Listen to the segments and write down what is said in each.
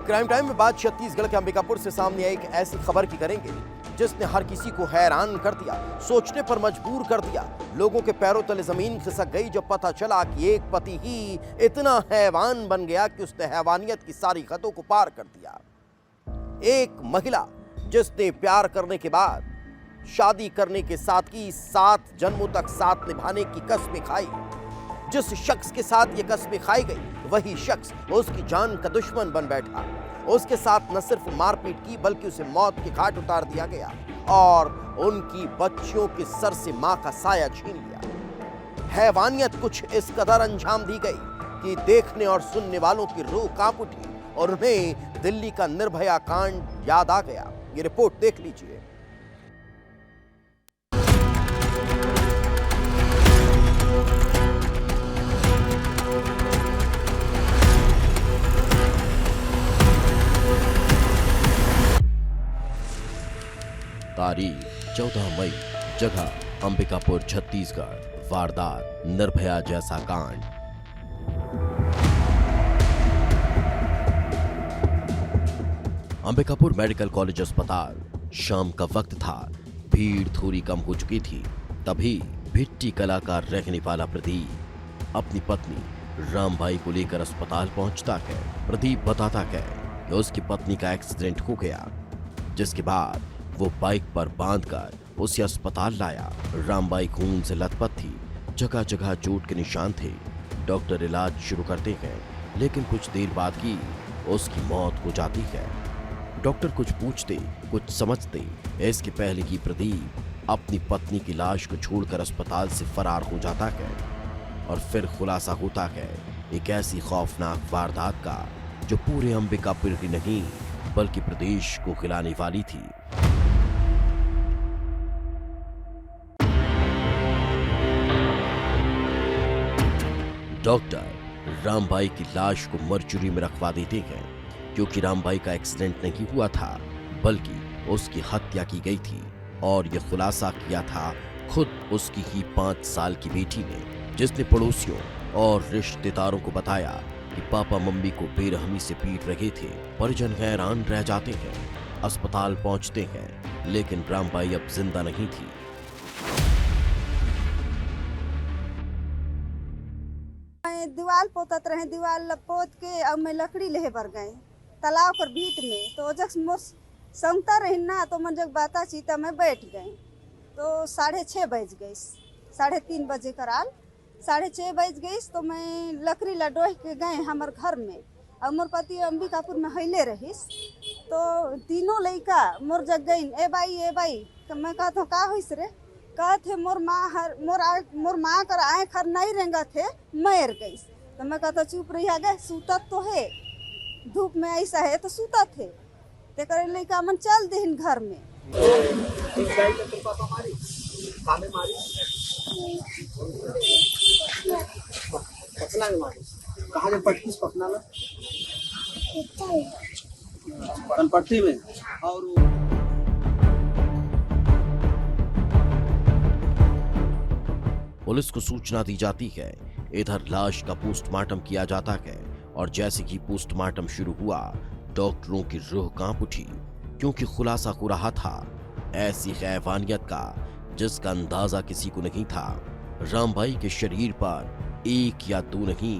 Crime time में बात छत्तीसगढ़ के अंबिकापुर से सामने आई एक ऐसी खबर की करेंगे जिसने हर किसी को हैरान कर दिया, सोचने पर मजबूर कर दिया। लोगों के पैरों तले जमीन खिसक गई जब पता चला कि एक पति ही इतना हैवान बन गया कि उसने हैवानियत की सारी हदों को पार कर दिया। एक महिला जिसने प्यार करने के बाद शादी करने के साथ ही 7 जन्मों तक साथ निभाने की कसमें खाई, जिस शख्स के साथ ये कसमें खाई गई वही शख्स उसकी जान का दुश्मन बन बैठा। उसके साथ न सिर्फ मारपीट की बल्कि उसे मौत के घाट उतार दिया गया और उनकी बच्चियों के सर से मां का साया छीन लिया। हैवानियत कुछ इस कदर अंजाम दी गई कि देखने और सुनने वालों की रूह कांप उठी और उन्हें दिल्ली का निर्भया कांड याद आ गया। ये रिपोर्ट देख लीजिए। तारीख 14 मई, जगह अंबिकापुर छत्तीसगढ़। वारदात निर्भया जैसा कांड। अंबिकापुर मेडिकल कॉलेज अस्पताल। शाम का वक्त था, भीड़ थोड़ी कम हो चुकी थी। तभी भिट्टी कलाकार रहने वाला प्रदीप अपनी पत्नी रामबाई को लेकर अस्पताल पहुंचता है। प्रदीप बताता है कि उसकी पत्नी का एक्सीडेंट हो गया, जिसके बाद वो बाइक पर बांधकर उसे अस्पताल लाया। रामबाई खून से लथपथ थी, जगह जगह चोट के निशान थे। डॉक्टर इलाज शुरू करते हैं, लेकिन कुछ देर बाद ही उसकी मौत हो जाती है। डॉक्टर कुछ पूछते कुछ समझते इसके पहले कि प्रदीप अपनी पत्नी की लाश को छोड़कर अस्पताल से फरार हो जाता है। और फिर खुलासा होता है एक ऐसी खौफनाक वारदात का जो पूरे अंबिकापुर ही नहीं बल्कि प्रदेश को खिलाने वाली थी। डॉक्टर रामबाई की लाश को मर्चुरी में रखवा देते हैं, क्योंकि रामबाई का एक्सीडेंट नहीं हुआ था बल्कि उसकी हत्या की गई थी। और यह खुलासा किया था खुद उसकी ही 5 साल की बेटी ने, जिसने पड़ोसियों और रिश्तेदारों को बताया कि पापा मम्मी को बेरहमी से पीट रहे थे। परिजन हैरान रह जाते हैं। अस्पताल पहुंचते हैं, लेकिन रामबाई अब जिंदा नहीं थी। दीवार पोतत रहे, दीवार पोत के अब मैं लकड़ी लेहे बर गए तालाब कर भीट में। तो जब मोर संगता रही ना तो मन जब बाता चीता में बैठ गए तो 6:30 बज गई, 3:30 बजे कराल 6:30 बज गई। तो मैं लकड़ी लडोह के गए हमार घर में। और मोर पति अंबिकापुर में हिले रहीस। तो तीनों लड़का मोर जग गई, ए बाई। तो मैं कहता हूँ का होइस रे? कहते मोर माँ कर आए खर नहीं रेंगा थे, मर गई। तो मैं कहता चुप रही गए, सूतत तो है, धूप में ऐसा है तो सूतत है। ते करे लड़का मन चल देहिन घर में। पट्टी में और पुलिस को सूचना दी जाती है। इधर लाश का पोस्टमार्टम किया जाता है और जैसे ही पोस्टमार्टम शुरू हुआ डॉक्टरों की रूह कांप उठी, क्योंकि खुलासा हो रहा था ऐसी हैवानियत का जिसका अंदाजा किसी को नहीं था। रामबाई के शरीर पर 1 या 2 नहीं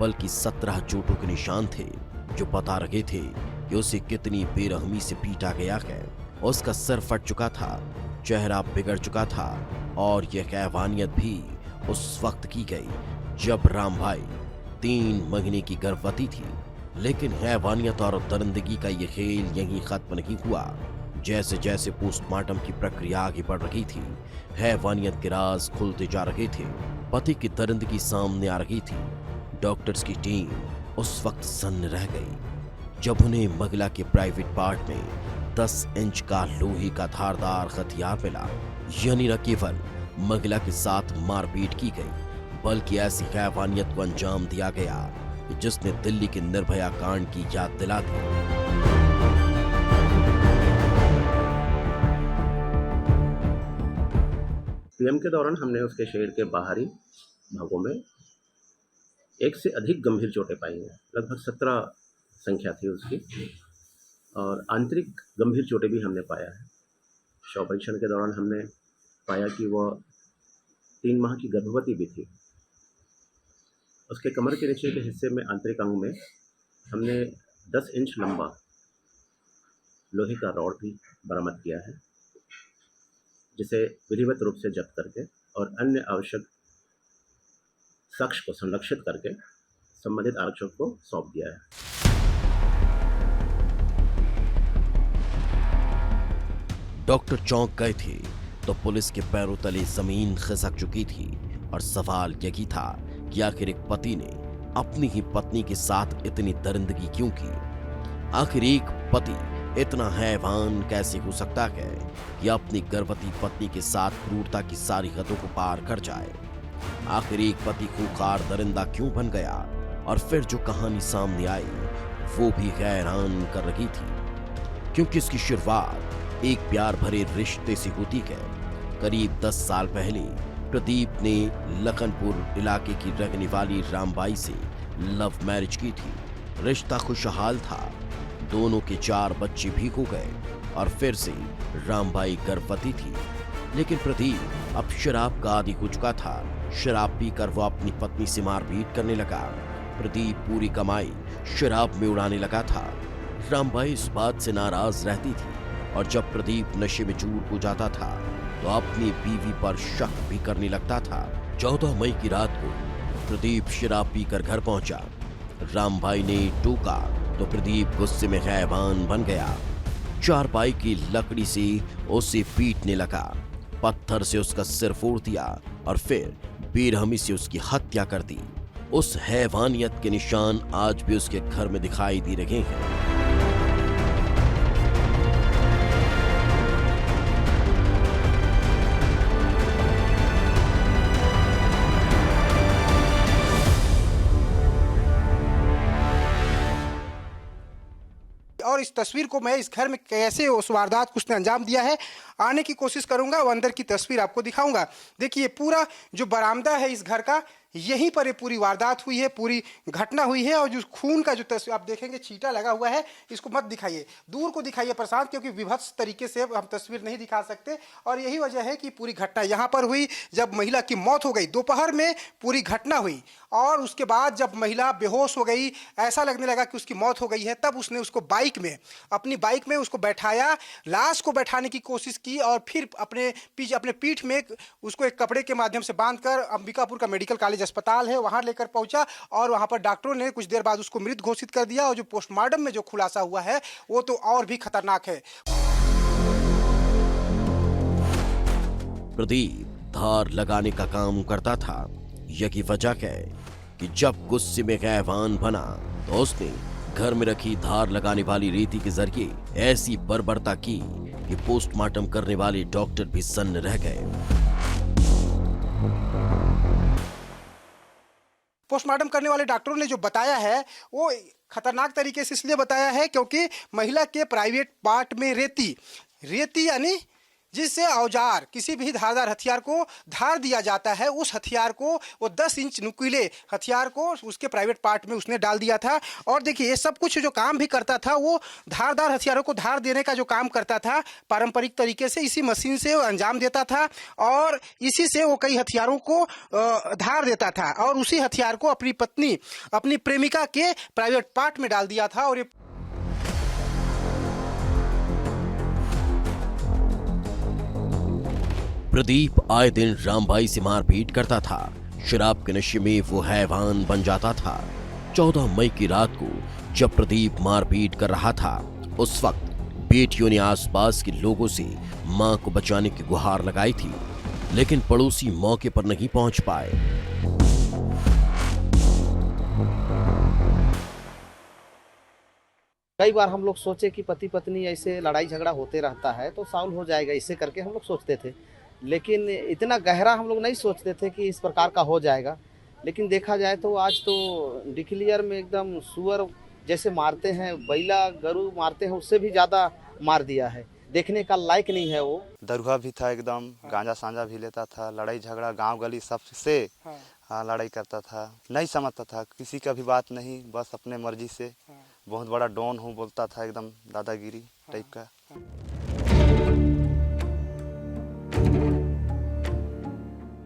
बल्कि 17 चोटों के निशान थे, जो बता रहे थे कि उसे कितनी बेरहमी से पीटा गया है। उसका सर फट चुका था, चेहरा बिगड़ चुका था और यह हैवानियत भी उस वक्त की गई जब रामबाई 3 महीने की गर्भवती थी। लेकिन हैवानियत और दरिंदगी का यह खेल यहीं खत्म नहीं हुआ। जैसे जैसे पोस्टमार्टम की प्रक्रिया आगे बढ़ रही थी, हैवानियत के राज खुलते जा रहे थे। पति की दरिंदगी सामने आ रही थी। डॉक्टर्स की टीम उस वक्त सन्न रह गई जब उन्हें महिला के प्राइवेट पार्ट में 10 इंच का लोहे का धारदार हथियार मिला। यानी न केवल महिला के साथ मारपीट की गई बल्कि ऐसी हैवानियत को अंजाम दिया गया जिसने दिल्ली के निर्भया कांड की याद दिला दी। पीएम के दौरान हमने उसके शरीर के बाहरी भागों में 1 से अधिक गंभीर चोटें पाई हैं। लगभग 17 संख्या थी उसकी, और आंतरिक गंभीर चोटें भी हमने पाया है। शव परीक्षण के दौरान हमने पाया कि वह 3 माह की गर्भवती भी थी। उसके कमर के नीचे के हिस्से में, आंतरिक अंग में, हमने 10 इंच लंबा लोहे का रॉड भी बरामद किया है, जिसे विधिवत रूप से जब्त करके और अन्य आवश्यक साक्ष्य को संरक्षित करके संबंधित आरक्षक को सौंप दिया है। डॉक्टर चौंक गए थे तो पुलिस के पैरों तले जमीन खिसक चुकी थी और सवाल यही था कि आखिर एक पति ने अपनी ही पत्नी के साथ इतनी दरिंदगी क्यों की। आखिर एक पति इतना हैवान कैसे हो सकता है कि अपनी गर्भवती पत्नी के साथ क्रूरता की सारी हदों को पार कर जाए। आखिर एक पति खूंखार दरिंदा क्यों बन गया, और फिर जो कहानी सामने आई वो भी हैरान कर रही थी, क्योंकि इसकी शुरुआत एक प्यार भरे रिश्ते से होती है। करीब 10 साल पहले प्रदीप ने लखनपुर इलाके की रहने वाली रामबाई से लव मैरिज की थी। रिश्ता खुशहाल था, दोनों के 4 बच्चे भी हो गए और फिर से रामबाई गर्भवती थी। लेकिन प्रदीप अब शराब का आदी हो चुका था। शराब पीकर वो अपनी पत्नी से मारपीट करने लगा। प्रदीप पूरी कमाई शराब में उड़ाने लगा था। रामबाई इस बात से नाराज रहती थी और जब प्रदीप नशे में चूर हो जाता था तो अपनी बीवी पर शक भी करने लगता था। 14 मई की रात को प्रदीप शराब पीकर घर पहुंचा। रामबाई ने टोका तो प्रदीप गुस्से में हैवान बन गया। चारपाई की लकड़ी से उसे पीटने लगा, पत्थर से उसका सिर फोड़ दिया और फिर बेरहमी से उसकी हत्या कर दी। उस हैवानियत के निशान आज भी उसके घर में दिखाई दे रहे हैं। और इस तस्वीर को मैं इस घर में कैसे उस वारदात को उसने अंजाम दिया है आने की कोशिश करूंगा, वो अंदर की तस्वीर आपको दिखाऊंगा। देखिए पूरा जो बरामदा है इस घर का, यहीं पर ये पूरी वारदात हुई है, पूरी घटना हुई है। और जो खून का जो तस्वीर आप देखेंगे, छींटा लगा हुआ है, इसको मत दिखाइए, दूर को दिखाइए प्रशांत, क्योंकि विभत्स तरीके से हम तस्वीर नहीं दिखा सकते। और यही वजह है कि पूरी घटना यहाँ पर हुई जब महिला की मौत हो गई। दोपहर में पूरी घटना हुई और उसके बाद जब महिला बेहोश हो गई, ऐसा लगने लगा कि उसकी मौत हो गई है, तब उसने उसको अपनी बाइक में उसको बैठाया, लाश को बैठाने की कोशिश की और फिर अपने पीठ में उसको एक कपड़े के माध्यम से बांधकर अंबिकापुर का मेडिकल कॉलेज अस्पताल है वहां लेकर पहुंचा और वहां पर डॉक्टरों ने कुछ देर बाद उसको मृत घोषित कर दिया। और जो पोस्टमार्टम में जो खुलासा हुआ है वो तो और भी खतरनाक है। प्रदीप धार लगाने का काम करता था। यही वजह है कि जब गुस्से में हैवान बना तो उसने घर में रखी धार लगाने वाली रेती के जरिए ऐसी बर्बरता की कि पोस्टमार्टम करने वाले डॉक्टर भी सन्न रह गए। पोस्टमार्टम करने वाले डॉक्टरों ने जो बताया है वो खतरनाक तरीके से इसलिए बताया है क्योंकि महिला के प्राइवेट पार्ट में रेती यानी जिससे औजार, किसी भी धारदार हथियार को धार दिया जाता है, उस हथियार को, वो 10 इंच नुकीले हथियार को उसके प्राइवेट पार्ट में उसने डाल दिया था। और देखिए ये सब कुछ जो काम भी करता था, वो धारदार हथियारों को धार देने का जो काम करता था पारंपरिक तरीके से, इसी मशीन से वो अंजाम देता था और इसी से वो कई हथियारों को धार देता था और उसी हथियार को अपनी पत्नी, अपनी प्रेमिका के प्राइवेट पार्ट में डाल दिया था। और ये प्रदीप आए दिन रामबाई से मारपीट करता था। शराब के नशे में वो हैवान बन जाता था। 14 मई की रात को जब प्रदीप मारपीट कर रहा था, उस वक्त बेटियों ने आसपास के लोगों से मां को बचाने की गुहार लगाई थी, लेकिन पड़ोसी मौके पर नहीं पहुंच पाए। कई बार हम लोग सोचे कि पति पत्नी ऐसे लड़ाई झगड़ा होते रहता है तो सॉल्व हो जाएगा, इससे करके हम लोग सोचते थे, लेकिन इतना गहरा हम लोग नहीं सोचते थे कि इस प्रकार का हो जाएगा। लेकिन देखा जाए तो आज तो डिक्लियर में एकदम सुअर जैसे मारते हैं, बैला गरु मारते हैं, उससे भी ज़्यादा मार दिया है। देखने का लायक नहीं है। वो दरुआ भी था एकदम, गांजा सांजा भी लेता था, लड़ाई झगड़ा गांव गली सबसे लड़ाई करता था, नहीं समझता था किसी का भी बात नहीं, बस अपने मर्जी से बहुत बड़ा डॉन हूँ बोलता था, एकदम दादागिरी टाइप का।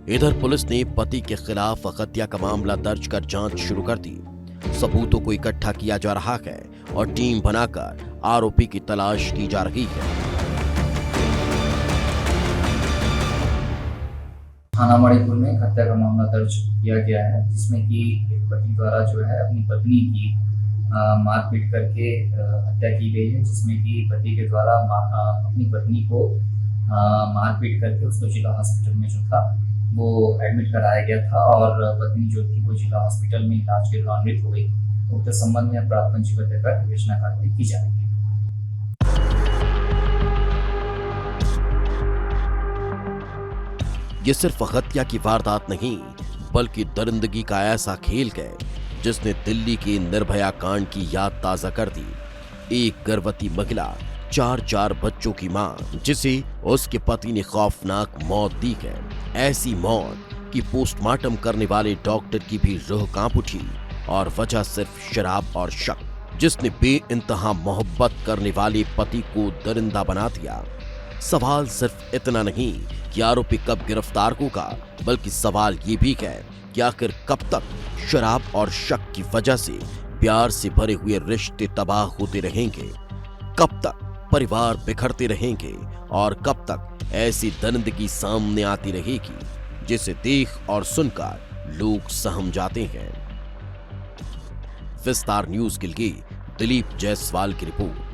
इधर पुलिस ने पति के खिलाफ हत्या का मामला दर्ज कर जांच शुरू कर दी। सबूतों को इकट्ठा किया जा रहा है और टीम बनाकर आरोपी की तलाश की जा रही है। थाना मणिपुर में हत्या का मामला दर्ज किया गया है, जिसमें कि एक पति द्वारा जो है अपनी पत्नी की मारपीट करके हत्या की गई है, जिसमें कि पति के द्वारा अपनी पत्नी को मारपीट करके उसको जिला हॉस्पिटल में जो था वो एडमिट कराया गया था और पत्नी जो थी वो जिला हॉस्पिटल में इलाज के दौरान मृत हो गई। उक्त संबंध में अपराध पंजीबद्ध कर विवेचना कार्रवाई की जा रही है। ये सिर्फ हत्या की वारदात नहीं, बल्कि दरिंदगी का ऐसा खेल है जिसने दिल्ली के निर्भया कांड की याद ताजा कर दी। एक गर्भवती महिला, 4 बच्चों की मां, जिसे उसके पति ने खौफनाक मौत दी है। ऐसी मौत कि पोस्टमार्टम करने वाले डॉक्टर की भी रूह कांप उठी और वजह सिर्फ शराब और शक, जिसने बेइंतहा मोहब्बत करने वाले पति को दरिंदा बना दिया। सवाल सिर्फ इतना नहीं कि आरोपी कब गिरफ्तार होगा, बल्कि सवाल ये भी है कि आखिर कब तक शराब और शक की वजह से प्यार से भरे हुए रिश्ते तबाह होते रहेंगे, कब तक परिवार बिखरते रहेंगे और कब तक ऐसी दरिंदगी सामने आती रहेगी जिसे देख और सुनकर लोग सहम जाते हैं। विस्तार न्यूज के लिए दिलीप जायसवाल की रिपोर्ट।